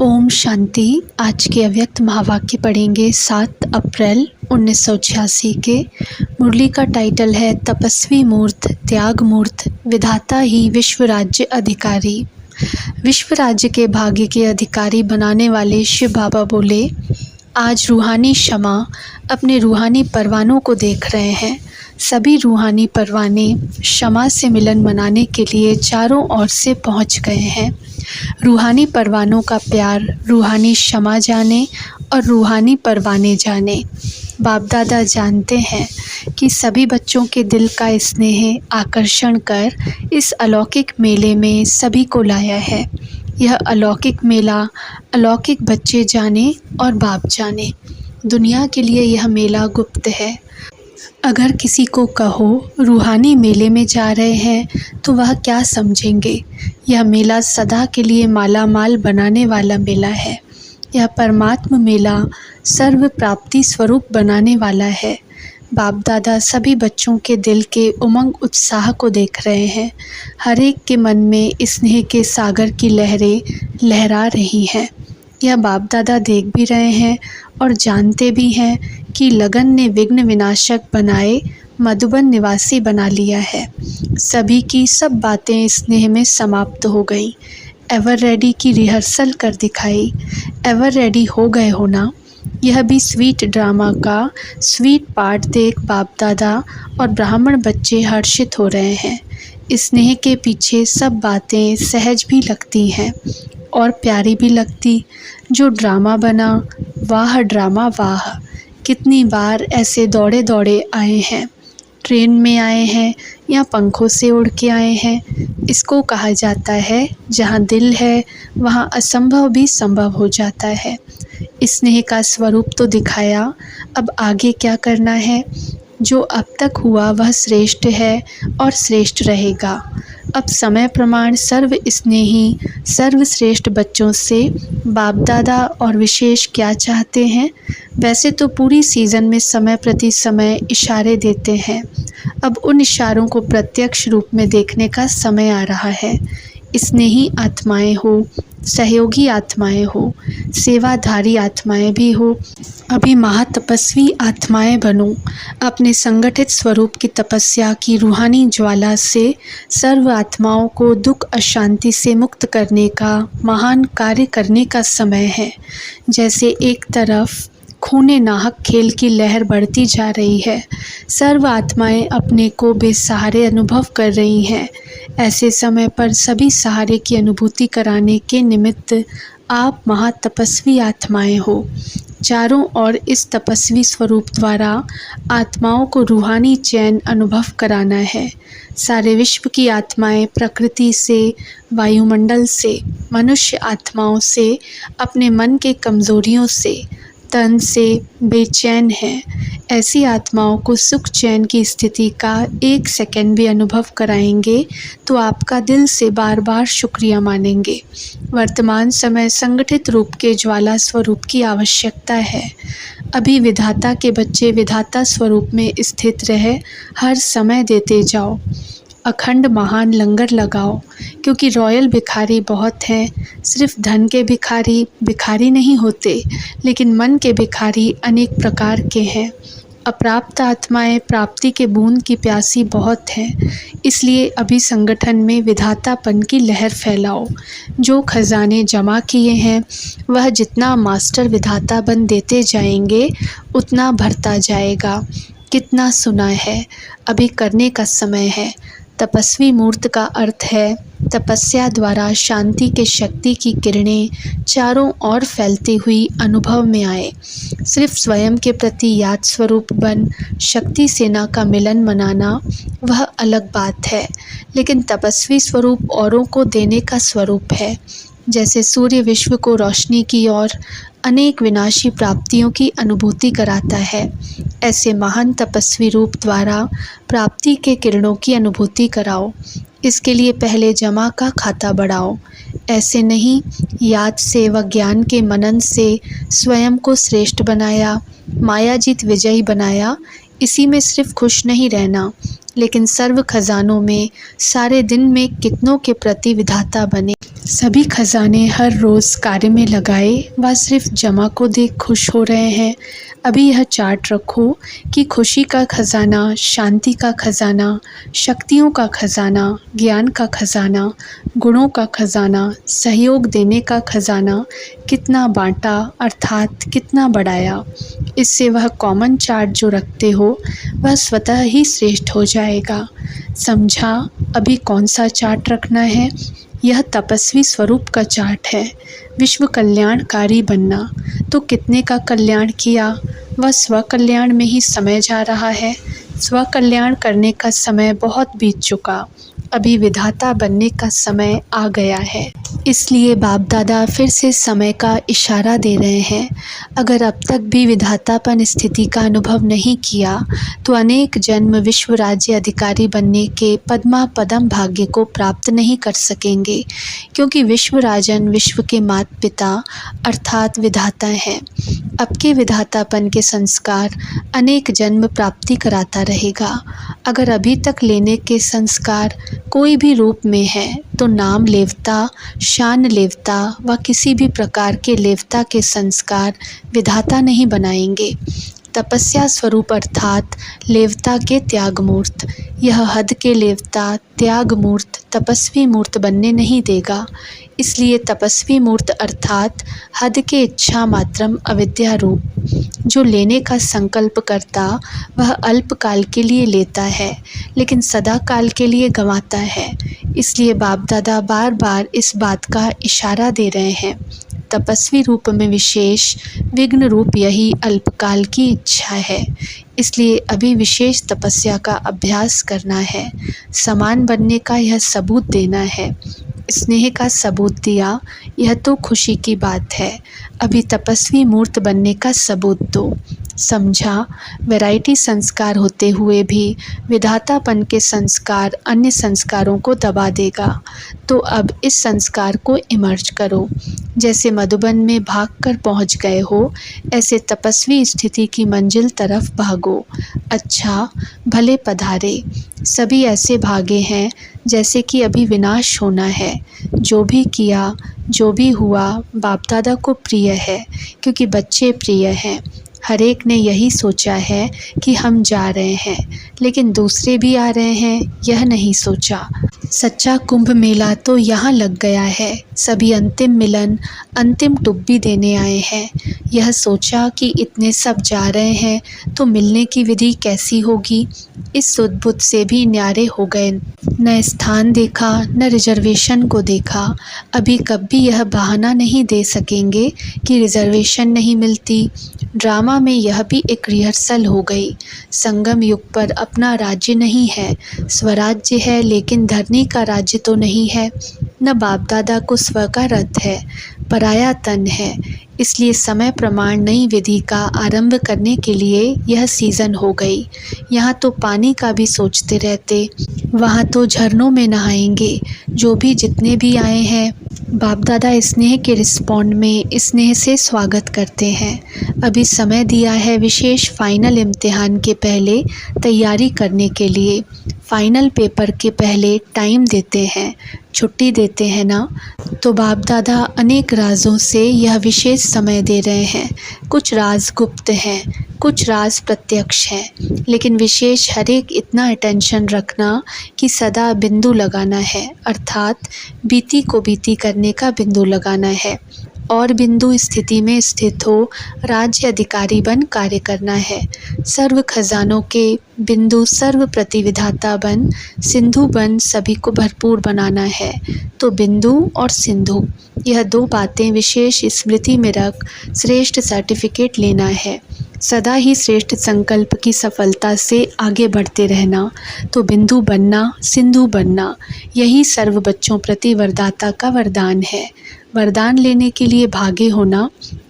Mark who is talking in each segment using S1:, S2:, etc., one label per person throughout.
S1: ओम शांति। आज के अव्यक्त महावाक्य पढ़ेंगे 7 अप्रैल 1986 के। मुरली का टाइटल है तपस्वी मूर्त त्याग मूर्त विधाता ही विश्व राज्य अधिकारी। विश्व राज्य के भाग्य के अधिकारी बनाने वाले शिव बाबा बोले, आज रूहानी शमा अपने रूहानी परवानों को देख रहे हैं। सभी रूहानी परवाने शमा से मिलन मनाने के लिए चारों ओर से पहुंच गए हैं। रूहानी परवानों का प्यार रूहानी शमा जाने और रूहानी परवाने जाने। बाप दादा जानते हैं कि सभी बच्चों के दिल का स्नेह आकर्षण कर इस अलौकिक मेले में सभी को लाया है। यह अलौकिक मेला अलौकिक बच्चे जाने और बाप जाने। दुनिया के लिए यह मेला गुप्त है। अगर किसी को कहो रूहानी मेले में जा रहे हैं तो वह क्या समझेंगे। यह मेला सदा के लिए माला माल बनाने वाला मेला है। यह परमात्मा मेला सर्व प्राप्ति स्वरूप बनाने वाला है। बाप दादा सभी बच्चों के दिल के उमंग उत्साह को देख रहे हैं। हर एक के मन में स्नेह के सागर की लहरें लहरा रही हैं। यह बाप दादा देख भी रहे हैं और जानते भी हैं कि लगन ने विघ्न विनाशक बनाए मधुबन निवासी बना लिया है। सभी की सब बातें स्नेह में समाप्त हो गई। एवर रेडी की रिहर्सल कर दिखाई। एवर रेडी हो गए हो ना। यह भी स्वीट ड्रामा का स्वीट पार्ट देख बाप दादा और ब्राह्मण बच्चे हर्षित हो रहे हैं। स्नेह के पीछे सब बातें सहज भी लगती हैं और प्यारी भी लगती। जो ड्रामा बना, वाह ड्रामा वाह। कितनी बार ऐसे दौड़े दौड़े आए हैं। ट्रेन में आए हैं या पंखों से उड़ के आए हैं। इसको कहा जाता है जहाँ दिल है वहाँ असंभव भी संभव हो जाता है। स्नेह का स्वरूप तो दिखाया, अब आगे क्या करना है। जो अब तक हुआ वह श्रेष्ठ है और श्रेष्ठ रहेगा। अब समय प्रमाण सर्व स्नेही सर्वश्रेष्ठ बच्चों से बाप दादा और विशेष क्या चाहते हैं। वैसे तो पूरी सीज़न में समय प्रति समय इशारे देते हैं। अब उन इशारों को प्रत्यक्ष रूप में देखने का समय आ रहा है। स्नेही आत्माएं हो, सहयोगी आत्माएं हो, सेवाधारी आत्माएं भी हो। अभी महातपस्वी आत्माएं बनो। अपने संगठित स्वरूप की तपस्या की रूहानी ज्वाला से सर्व आत्माओं को दुख अशांति से मुक्त करने का महान कार्य करने का समय है। जैसे एक तरफ खूने नाहक खेल की लहर बढ़ती जा रही है, सर्व आत्माएं अपने को बेसहारे अनुभव कर रही हैं। ऐसे समय पर सभी सहारे की अनुभूति कराने के निमित्त आप महातपस्वी आत्माएं हो। चारों ओर इस तपस्वी स्वरूप द्वारा आत्माओं को रूहानी चैन अनुभव कराना है। सारे विश्व की आत्माएं प्रकृति से, वायुमंडल से, मनुष्य आत्माओं से, अपने मन के कमज़ोरियों से, तन से बेचैन है। ऐसी आत्माओं को सुख चैन की स्थिति का एक सेकंड भी अनुभव कराएंगे तो आपका दिल से बार बार शुक्रिया मानेंगे। वर्तमान समय संगठित रूप के ज्वाला स्वरूप की आवश्यकता है। अभी विधाता के बच्चे विधाता स्वरूप में स्थित रहे हर समय देते जाओ। अखंड महान लंगर लगाओ, क्योंकि रॉयल भिखारी बहुत हैं। सिर्फ धन के भिखारी भिखारी नहीं होते, लेकिन मन के भिखारी अनेक प्रकार के हैं। अप्राप्त आत्माएं प्राप्ति के बूंद की प्यासी बहुत हैं। इसलिए अभी संगठन में विधातापन की लहर फैलाओ। जो खजाने जमा किए हैं वह जितना मास्टर विधाता बन देते जाएंगे उतना भरता जाएगा। कितना सुना है, अभी करने का समय है। तपस्वी मूर्त का अर्थ है तपस्या द्वारा शांति के शक्ति की किरणें चारों ओर फैलती हुई अनुभव में आए। सिर्फ स्वयं के प्रति याद स्वरूप बन शक्ति सेना का मिलन मनाना वह अलग बात है, लेकिन तपस्वी स्वरूप औरों को देने का स्वरूप है। जैसे सूर्य विश्व को रोशनी की ओर अनेक विनाशी प्राप्तियों की अनुभूति कराता है, ऐसे महान तपस्वी रूप द्वारा प्राप्ति के किरणों की अनुभूति कराओ। इसके लिए पहले जमा का खाता बढ़ाओ। ऐसे नहीं, याद से व ज्ञान के मनन से स्वयं को श्रेष्ठ बनाया, माया जीत विजयी बनाया। इसी में सिर्फ खुश नहीं रहना, लेकिन सर्व खजानों में सारे दिन में कितनों के प्रति विधाता बने। सभी खजाने हर रोज़ कार्य में लगाए व सिर्फ जमा को देख खुश हो रहे हैं। अभी यह चार्ट रखो कि खुशी का खजाना, शांति का खजाना, शक्तियों का खजाना, ज्ञान का खजाना, गुणों का खजाना, सहयोग देने का खजाना कितना बांटा अर्थात कितना बढ़ाया। इससे वह कॉमन चार्ट जो रखते हो वह स्वतः ही श्रेष्ठ हो जाएगा। समझा अभी कौन सा चार्ट रखना है? यह तपस्वी स्वरूप का चार्ट है। विश्व कल्याणकारी बनना। तो कितने का कल्याण किया? वह स्व कल्याण में ही समय जा रहा है। स्व कल्याण करने का समय बहुत बीत चुका। अभी विधाता बनने का समय आ गया है। इसलिए बाप दादा फिर से समय का इशारा दे रहे हैं। अगर अब तक भी विधातापन स्थिति का अनुभव नहीं किया तो अनेक जन्म विश्व राज्य अधिकारी बनने के पद्मा पदम भाग्य को प्राप्त नहीं कर सकेंगे, क्योंकि विश्व राजन विश्व के माता पिता अर्थात विधाता हैं। अब के विधातापन के संस्कार अनेक जन्म प्राप्ति कराता रहेगा। अगर अभी तक लेने के संस्कार कोई भी रूप में है तो नाम लेवता, शान लेवता व किसी भी प्रकार के लेवता के संस्कार विधाता नहीं बनाएंगे। तपस्या स्वरूप अर्थात लेवता के त्याग मूर्त। यह हद के लेवता त्याग मूर्त तपस्वी मूर्त बनने नहीं देगा। इसलिए तपस्वी मूर्त अर्थात हद के इच्छा मात्रम अविद्या रूप। जो लेने का संकल्प करता वह अल्प काल के लिए लेता है, लेकिन सदा काल के लिए गंवाता है। इसलिए बाप दादा बार बार इस बात का इशारा दे रहे हैं। तपस्वी रूप में विशेष विघ्न रूप यही अल्पकाल की इच्छा है। इसलिए अभी विशेष तपस्या का अभ्यास करना है। समान बनने का यह सबूत देना है। स्नेह का सबूत दिया, यह तो खुशी की बात है। अभी तपस्वी मूर्त बनने का सबूत दो। समझा वैरायटी संस्कार होते हुए भी विधातापन के संस्कार अन्य संस्कारों को दबा देगा। तो अब इस संस्कार को इमर्ज करो। जैसे मधुबन में भागकर पहुंच गए हो, ऐसे तपस्वी स्थिति की मंजिल तरफ भागो। अच्छा भले पधारे। सभी ऐसे भागे हैं जैसे कि अभी विनाश होना है। जो भी किया जो भी हुआ बाप दादा को प्रिय है, क्योंकि बच्चे प्रिय हैं। हर एक ने यही सोचा है कि हम जा रहे हैं, लेकिन दूसरे भी आ रहे हैं यह नहीं सोचा। सच्चा कुंभ मेला तो यहाँ लग गया है। सभी अंतिम मिलन अंतिम टुब्बी देने आए हैं। यह सोचा कि इतने सब जा रहे हैं तो मिलने की विधि कैसी होगी। इस सुध-बुध से भी न्यारे हो गए। न स्थान देखा न रिजर्वेशन को देखा। अभी कभी यह बहाना नहीं दे सकेंगे कि रिजर्वेशन नहीं मिलती। ड्रामा में यह भी एक रिहर्सल हो गई। संगम युग पर अपना राज्य नहीं है, स्वराज्य है, लेकिन धरनी का राज्य तो नहीं है। न बाप दादा को स्व का रथ है, पराया तन है। इसलिए समय प्रमाण नई विधि का आरंभ करने के लिए यह सीज़न हो गई। यहाँ तो पानी का भी सोचते रहते, वहाँ तो झरनों में नहाएंगे। जो भी जितने भी आए हैं बाप दादा स्नेह के रिस्पॉन्ड में स्नेह से स्वागत करते हैं। अभी समय दिया है विशेष फाइनल इम्तिहान के पहले तैयारी करने के लिए। फाइनल पेपर के पहले टाइम देते हैं, छुट्टी देते हैं ना। तो बाप दादा अनेक राजों से यह विशेष समय दे रहे हैं। कुछ राज गुप्त हैं, कुछ राज प्रत्यक्ष हैं, लेकिन विशेष हर एक इतना अटेंशन रखना कि सदा बिंदु लगाना है, अर्थात बीती को बीती करने का बिंदु लगाना है। और बिंदु स्थिति में स्थित हो राज्य अधिकारी बन कार्य करना है। सर्व खजानों के बिंदु सर्व प्रतिविधाता बन सिंधु बन सभी को भरपूर बनाना है। तो बिंदु और सिंधु यह दो बातें विशेष स्मृति में रख श्रेष्ठ सर्टिफिकेट लेना है। सदा ही श्रेष्ठ संकल्प की सफलता से आगे बढ़ते रहना। तो बिंदु बनना सिंधु बनना यही सर्व बच्चों प्रति वरदाता का वरदान है। वरदान लेने के लिए भागे होना,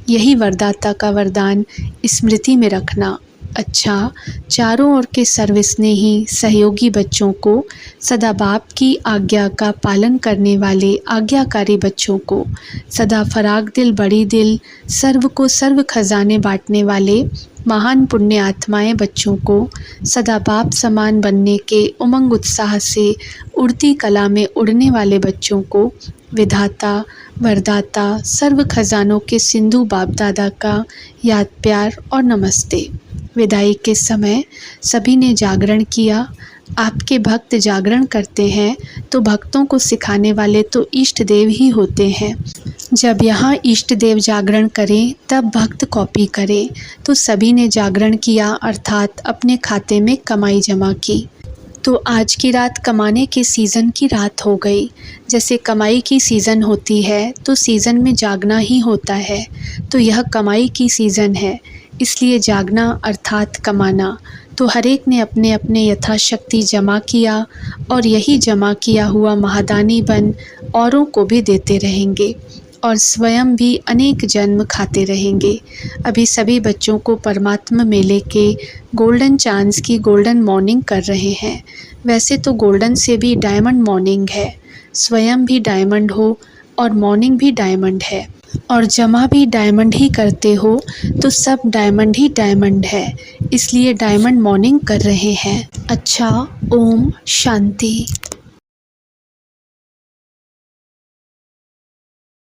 S1: यही वरदाता का वरदान स्मृति में रखना। अच्छा चारों ओर के सर्वस्नेही सहयोगी बच्चों को, सदा बाप की आज्ञा का पालन करने वाले आज्ञाकारी बच्चों को, सदा फराग दिल बड़ी दिल सर्व को सर्व खजाने बांटने वाले महान पुण्य आत्माएं बच्चों को, सदा बाप समान बनने के उमंग उत्साह से उड़ती कला में उड़ने वाले बच्चों को, विधाता वरदाता सर्व खजानों के सिंधु बाप दादा का याद प्यार और नमस्ते। विदाई के समय सभी ने जागरण किया। आपके भक्त जागरण करते हैं तो भक्तों को सिखाने वाले तो इष्ट देव ही होते हैं। जब यहाँ इष्ट देव जागरण करें तब भक्त कॉपी करें। तो सभी ने जागरण किया अर्थात अपने खाते में कमाई जमा की। तो आज की रात कमाने के सीज़न की रात हो गई। जैसे कमाई की सीज़न होती है तो सीज़न में जागना ही होता है, तो यह कमाई की सीज़न है, इसलिए जागना अर्थात कमाना। तो हर एक ने अपने अपने यथाशक्ति जमा किया और यही जमा किया हुआ महादानी बन औरों को भी देते रहेंगे और स्वयं भी अनेक जन्म खाते रहेंगे। अभी सभी बच्चों को परमात्मा मेले के गोल्डन चांस की गोल्डन मॉर्निंग कर रहे हैं। वैसे तो गोल्डन से भी डायमंड मॉर्निंग है, स्वयं भी डायमंड हो और मॉर्निंग भी डायमंड है और जमा भी डायमंड ही करते हो तो सब डायमंड ही डायमंड है, इसलिए डायमंड मॉर्निंग कर रहे हैं। अच्छा, ओम शांति।